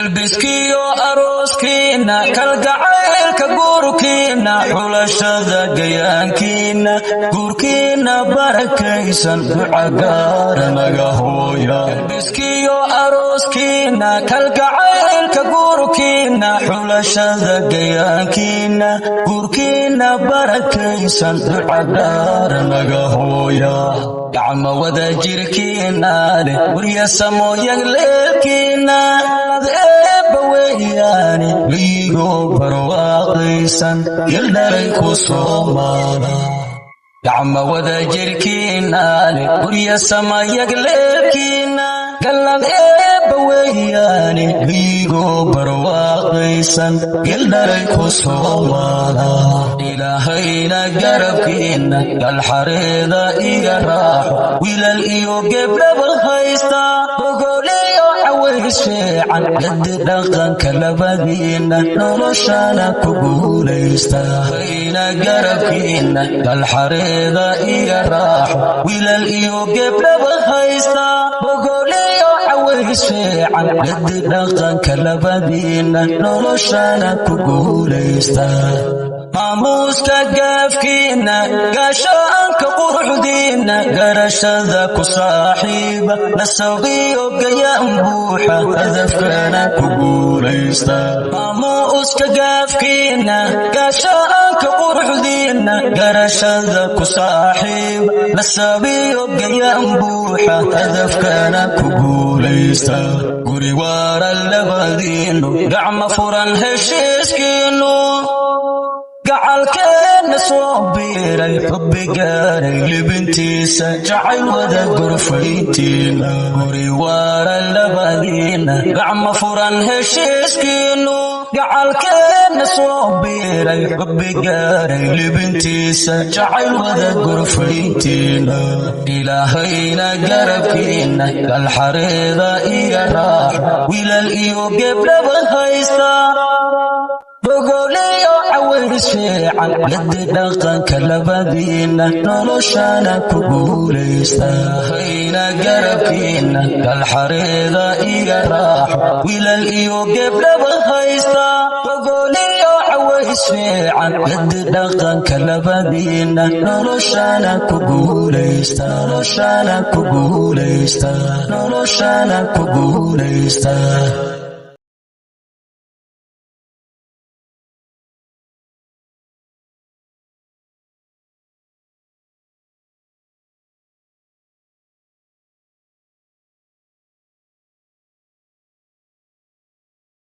biskiyo arooskiina kalgacaylka guurkiina xulashada gayaankiina guurkiina barakaysan duca gaara naga hooya biskiyo arooskiina kalgacaylka guurkiina xulashada gayaankiina guurkiina barakaysan duca gaara naga hooya gacmo wada jirkiina leh wariya samooyan leelkiina liigo barwaaqaysan yaldhalay ku soomaada gacmo wada jirkiina leh gurya samayag leelkiina gallad eebba weeyaane liigo barwaaqaysan yaldhalay ku soomaada ilaahayna garabkiina galxareeda iga raaxo wiilal iyo gebdhaba haysta fiican gadi dhaqanka labadiina noloshana ku guulaysta hayna garabkiina galxareeda iga raaxo wiilal iyo gebdhaba haysta bogooliyo caways fiican gadi dhaqanka labadiina noloshana ku guulaysta maamuuska gaafkiina gaashaanka quruxdiina garashada ku saaxiiba nasabiyo gayaan buuxa hadafkana ku guulaysta maamuuska gaafkiina gaashaanka quruxdiina garashada ku saaxiiba nasabiyo gayaan buuxa hadafkana ku guulaysta guri waara labadiinu gacmo furan heshiiskiinu gacalkeena soo biiray xubbi gaaray libintiisa jacayl wada gurfayntiina guri waara labadiina gacmo furan heshiiskiinu gacalkeena soo biiray xubbi gaaray libintiisa jacayl wada gurfayntiina ilaahayna garabkiina galxareeda iga raaxo wiilal iyo gebdhaba haysta bogooliyo caways fiican gadi dhaqanka labadiina noloshana ku guulaysta hayna garabkiina galxareeda iga raaxo wiilal iyo gebdhaba haysta bogooliyo caways fiican gadi dhaqanka labadiina noloshana ku guulaysta noloshana ku guulaysta noloshana ku guulaysta